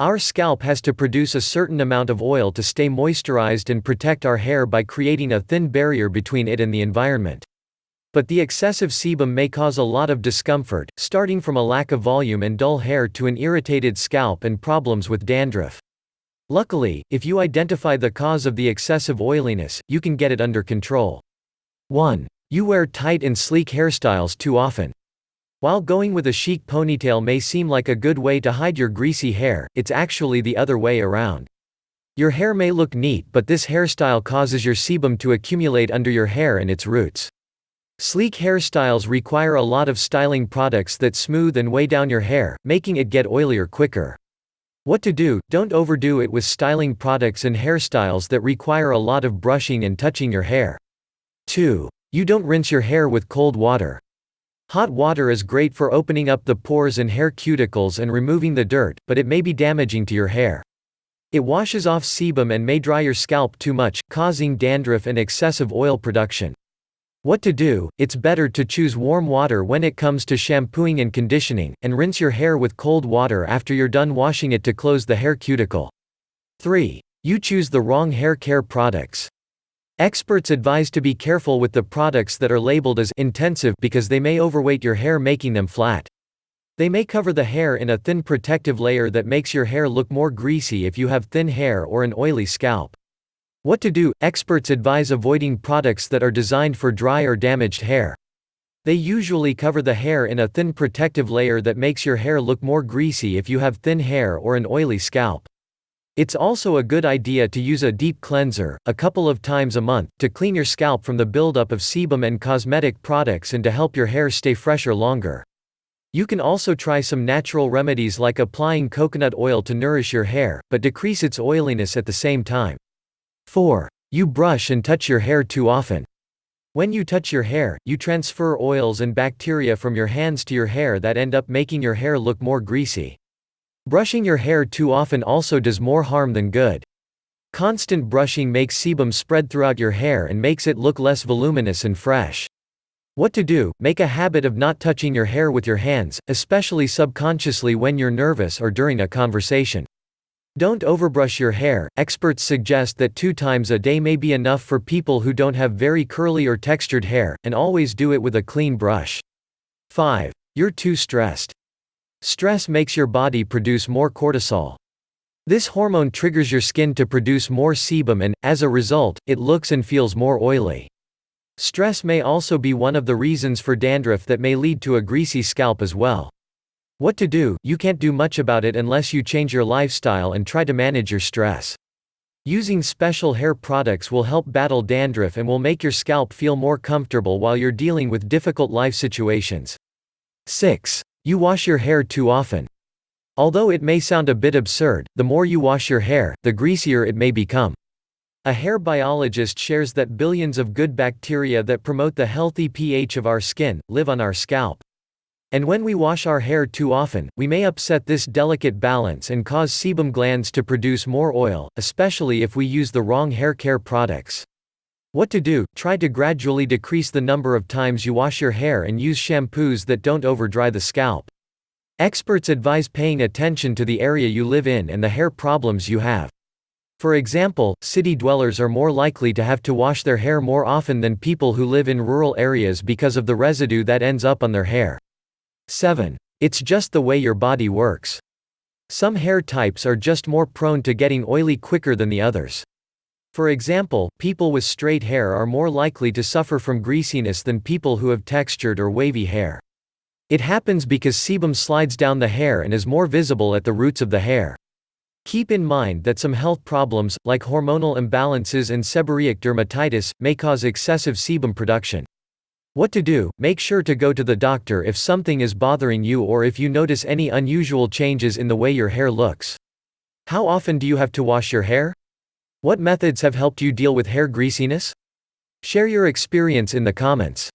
Our scalp has to produce a certain amount of oil to stay moisturized and protect our hair by creating a thin barrier between it and the environment. But the excessive sebum may cause a lot of discomfort, starting from a lack of volume and dull hair to an irritated scalp and problems with dandruff. Luckily, if you identify the cause of the excessive oiliness, you can get it under control. 1. You wear tight and sleek hairstyles too often. While going with a chic ponytail may seem like a good way to hide your greasy hair, it's actually the other way around. Your hair may look neat, but this hairstyle causes your sebum to accumulate under your hair and its roots. Sleek hairstyles require a lot of styling products that smooth and weigh down your hair, making it get oilier quicker. What to do? Don't overdo it with styling products and hairstyles that require a lot of brushing and touching your hair. 2. You don't rinse your hair with cold water. Hot water is great for opening up the pores and hair cuticles and removing the dirt, but it may be damaging to your hair. It washes off sebum and may dry your scalp too much, causing dandruff and excessive oil production. What to do? It's better to choose warm water when it comes to shampooing and conditioning, and rinse your hair with cold water after you're done washing it to close the hair cuticle. 3. You choose the wrong hair care products. Experts advise to be careful with the products that are labeled as intensive because they may overweight your hair, making them flat. They may cover the hair in a thin protective layer that makes your hair look more greasy if you have thin hair or an oily scalp. What to do? Experts advise avoiding products that are designed for dry or damaged hair. They usually cover the hair in a thin protective layer that makes your hair look more greasy if you have thin hair or an oily scalp. It's also a good idea to use a deep cleanser, a couple of times a month, to clean your scalp from the buildup of sebum and cosmetic products and to help your hair stay fresher longer. You can also try some natural remedies like applying coconut oil to nourish your hair, but decrease its oiliness at the same time. 4. You brush and touch your hair too often. When you touch your hair, you transfer oils and bacteria from your hands to your hair that end up making your hair look more greasy. Brushing your hair too often also does more harm than good. Constant brushing makes sebum spread throughout your hair and makes it look less voluminous and fresh. What to do? Make a habit of not touching your hair with your hands, especially subconsciously when you're nervous or during a conversation. Don't overbrush your hair. Experts suggest that 2 times a day may be enough for people who don't have very curly or textured hair, and always do it with a clean brush. 5. You're too stressed. Stress makes your body produce more cortisol. This hormone triggers your skin to produce more sebum and, as a result, it looks and feels more oily. Stress may also be one of the reasons for dandruff that may lead to a greasy scalp as well. What to do? You can't do much about it unless you change your lifestyle and try to manage your stress. Using special hair products will help battle dandruff and will make your scalp feel more comfortable while you're dealing with difficult life situations. 6. You wash your hair too often. Although it may sound a bit absurd, the more you wash your hair, the greasier it may become. A hair biologist shares that billions of good bacteria that promote the healthy pH of our skin live on our scalp. And when we wash our hair too often, we may upset this delicate balance and cause sebum glands to produce more oil, especially if we use the wrong hair care products. What to do? Try to gradually decrease the number of times you wash your hair and use shampoos that don't overdry the scalp. Experts advise paying attention to the area you live in and the hair problems you have. For example, city dwellers are more likely to have to wash their hair more often than people who live in rural areas because of the residue that ends up on their hair. 7. It's just the way your body works. Some hair types are just more prone to getting oily quicker than the others. For example, people with straight hair are more likely to suffer from greasiness than people who have textured or wavy hair. It happens because sebum slides down the hair and is more visible at the roots of the hair. Keep in mind that some health problems, like hormonal imbalances and seborrheic dermatitis, may cause excessive sebum production. What to do? Make sure to go to the doctor if something is bothering you or if you notice any unusual changes in the way your hair looks. How often do you have to wash your hair? What methods have helped you deal with hair greasiness? Share your experience in the comments.